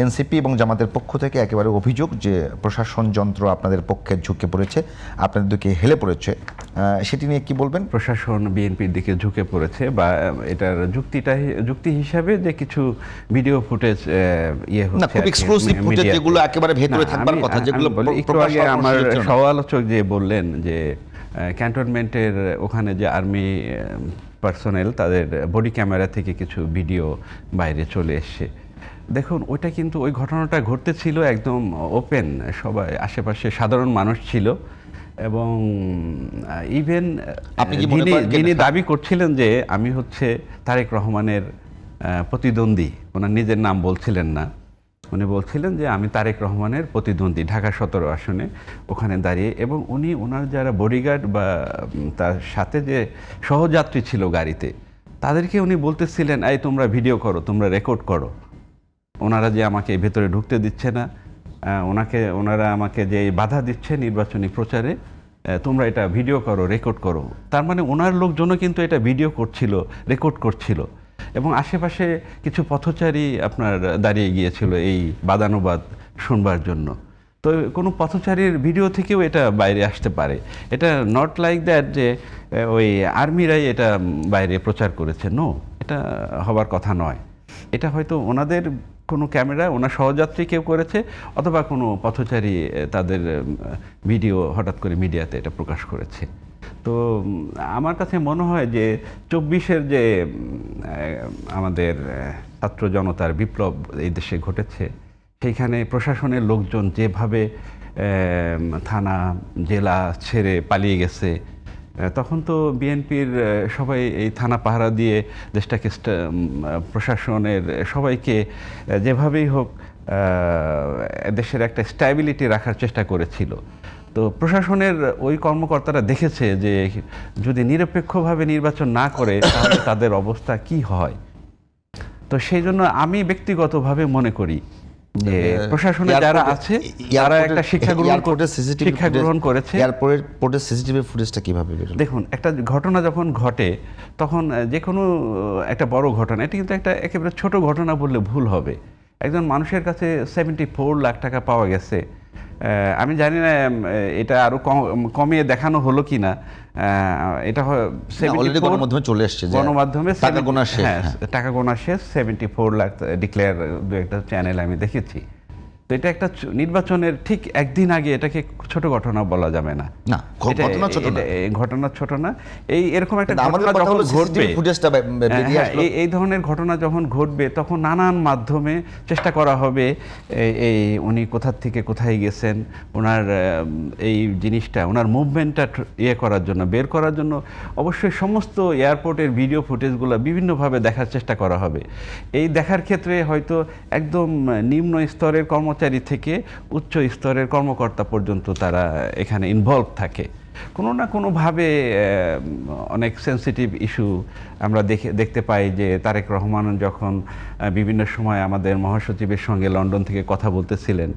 NCP এবং জামাতের পক্ষ থেকে একেবারে অভিযোগ যে প্রশাসন যন্ত্র আপনাদের পক্ষে ঝুঁকে পড়েছে, আপনাদের দিকে হেলে পড়েছে, সেটি নিয়ে কি বলবেন? প্রশাসন বিএনপির দিকে ঝুঁকে পড়েছে, বা এটার যুক্তি হিসাবে যে কিছু ভিডিও ফুটেজ না, খুব এক্সক্লুসিভ ফুটেজ যেগুলো একেবারে ভেতরে থাকবার কথা, যেগুলো একটু আগে আমার সহ-আলোচক যে বললেন যে ক্যান্টনমেন্টের ওখানে যে আর্মি পার্সোনেল তাদের বডি ক্যামেরা থেকে কিছু ভিডিও বাইরে চলে এসছে। দেখুন, ওইটা কিন্তু ওই ঘটনাটা ঘটতেছিল একদম ওপেন, সবাই আশেপাশে সাধারণ মানুষ ছিল, এবং ইভেন যিনি দাবি করছিলেন যে আমি হচ্ছে তারেক রহমানের প্রতিদ্বন্দ্বী, ওনার নিজের নাম বলছিলেন না, উনি বলছিলেন যে আমি তারেক রহমানের প্রতিদ্বন্দ্বী ঢাকা 17 আসনে ওখানে দাঁড়িয়ে, এবং উনি ওনার যারা বডিগার্ড বা তার সাথে যে সহযাত্রী ছিল গাড়িতে তাদেরকে উনি বলতেছিলেন, এই তোমরা ভিডিও করো, তোমরা রেকর্ড করো, ওনারা যে আমাকে ভেতরে ঢুকতে দিচ্ছে না, ওনারা আমাকে যে বাধা দিচ্ছে নির্বাচনী প্রচারে, তোমরা এটা ভিডিও করো, রেকর্ড করো। তার মানে ওনার লোকজনও কিন্তু এটা ভিডিও করছিল, রেকর্ড করছিল, এবং আশেপাশে কিছু পথচারী আপনার দাঁড়িয়ে গিয়েছিল এই বাদানুবাদ শুনবার জন্য। তো কোনো পথচারীর ভিডিও থেকেও এটা বাইরে আসতে পারে, এটা নট লাইক দ্যাট যে ওই আর্মিরাই এটা বাইরে প্রচার করেছে, নো, এটা হবার কথা নয়। এটা হয়তো ওনাদের কোনো ক্যামেরা, ওনার সহযাত্রী কেউ করেছে, অথবা কোনো পথচারী তাদের ভিডিও হঠাৎ করে মিডিয়াতে এটা প্রকাশ করেছে। তো আমার কাছে মনে হয় যে 24-এর যে আমাদের ছাত্র জনতার বিপ্লব এই দেশে ঘটেছে, সেইখানে প্রশাসনের লোকজন যেভাবে থানা জেলা ছেড়ে পালিয়ে গেছে, তখন তো বিএনপির সবাই এই থানা পাহারা দিয়ে দেশটাকে প্রশাসনের সবাইকে যেভাবেই হোক দেশের একটা স্ট্যাবিলিটি রাখার চেষ্টা করেছিল। তো প্রশাসনের ওই কর্মকর্তারা দেখেছে যে যদি নিরপেক্ষভাবে নির্বাচন না করে তাহলে তাদের অবস্থা কি হয়। তো সেই জন্য আমি ব্যক্তিগতভাবে মনে করি যে প্রশাসনে যারা আছে তারা একটা শিক্ষা গ্রহণ করেছে। এয়ারপোর্টের সিসিটিভি ফুটেজটা কিভাবে বেরোলো? দেখুন, একটা ঘটনা যখন ঘটে তখন যে কোনো একটা বড় ঘটনা, এটা কিন্তু একটা একেবারে ছোট ঘটনা বললে ভুল হবে। একজন মানুষের কাছে 74 লাখ টাকা পাওয়া গেছে। আমি জানি না এটা আরো কমিয়ে দেখানো হলো কিনা, এটা গণমাধ্যমে চলে এসছে, গণমাধ্যমে টাকা গোনা শেষ 74 লাখ ডিক্লেয়ার, দু একটা চ্যানেল আমি দেখেছি। তো এটা একটা নির্বাচনের ঠিক একদিন আগে এটাকে ছোট ঘটনা বলা যাবে না। ঘটনা ছোট না। এরকম একটা ঘটনা যখন ঘটবে, এই ধরনের ঘটনা যখন ঘটবে তখন নানান মাধ্যমে চেষ্টা করা হবে এই উনি কোথা থেকে কোথায় গেছেন, ওনার এই জিনিসটা, ওনার মুভমেন্টটা করার জন্য, বের করার জন্য অবশ্যই সমস্ত এয়ারপোর্টের ভিডিও ফুটেজগুলো বিভিন্নভাবে দেখার চেষ্টা করা হবে। এই দেখার ক্ষেত্রে হয়তো একদম নিম্ন স্তরের কর্মচারী থেকে উচ্চ স্তরের কর্মকর্তা পর্যন্ত তারা এখানে ইনভলভ থাকে। কোনো না কোনোভাবে অনেক সেন্সিটিভ ইস্যু আমরা দেখতে পাই যে তারেক রহমান যখন বিভিন্ন সময় আমাদের মহাসচিবের সঙ্গে লন্ডন থেকে কথা বলতেছিলেন,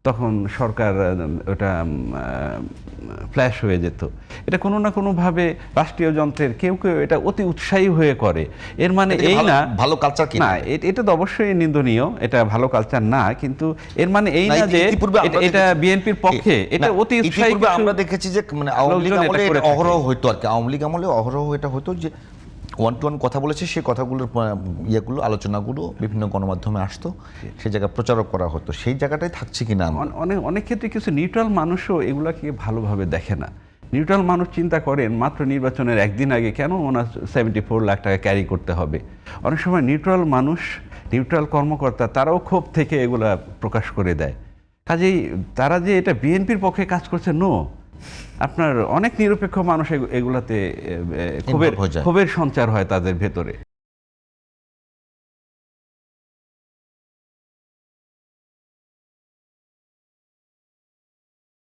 তখন সরকার ওটা ফ্ল্যাশ হয়ে যেত। এটা কোনো না কোনোভাবে রাষ্ট্রীয় যন্ত্রের কেউ কেউ এটা অতি উৎসাহী হয়ে করে। এর মানে এই না ভালো কালচার না, এটা তো অবশ্যই নিন্দনীয়, এটা ভালো কালচার না, কিন্তু এর মানে এই না যে এটা বিএনপির পক্ষে এটা অতি উৎসাহী। আমরা দেখেছি যে মানে আওয়ামী লীগ আমলে অহরহ হইতো আর কি, আওয়ামী লীগ আমলে অহরহ এটা হতো যে ওয়ান টু ওয়ান কথা বলেছে, সেই কথাগুলোর আলোচনাগুলো বিভিন্ন গণমাধ্যমে আসতো, সেই জায়গায় প্রচারক করা হতো, সেই জায়গাটাই থাকছে কিনা। অনেক ক্ষেত্রে কিছু নিউট্রাল মানুষও এগুলাকে ভালোভাবে দেখে না। নিউট্রাল মানুষ চিন্তা করেন মাত্র নির্বাচনের একদিন আগে কেন ওনার 74 লাখ টাকা ক্যারি করতে হবে। অনেক সময় নিউট্রাল মানুষ, নিউট্রাল কর্মকর্তা তারাও ক্ষোভ থেকে এগুলা প্রকাশ করে দেয়। কাজেই তারা যে এটা বিএনপির পক্ষে কাজ করছে, নো, আপনার অনেক নিরপেক্ষ মানুষ এগুলাতে ক্ষোভের সঞ্চার হয় তাদের ভেতরে।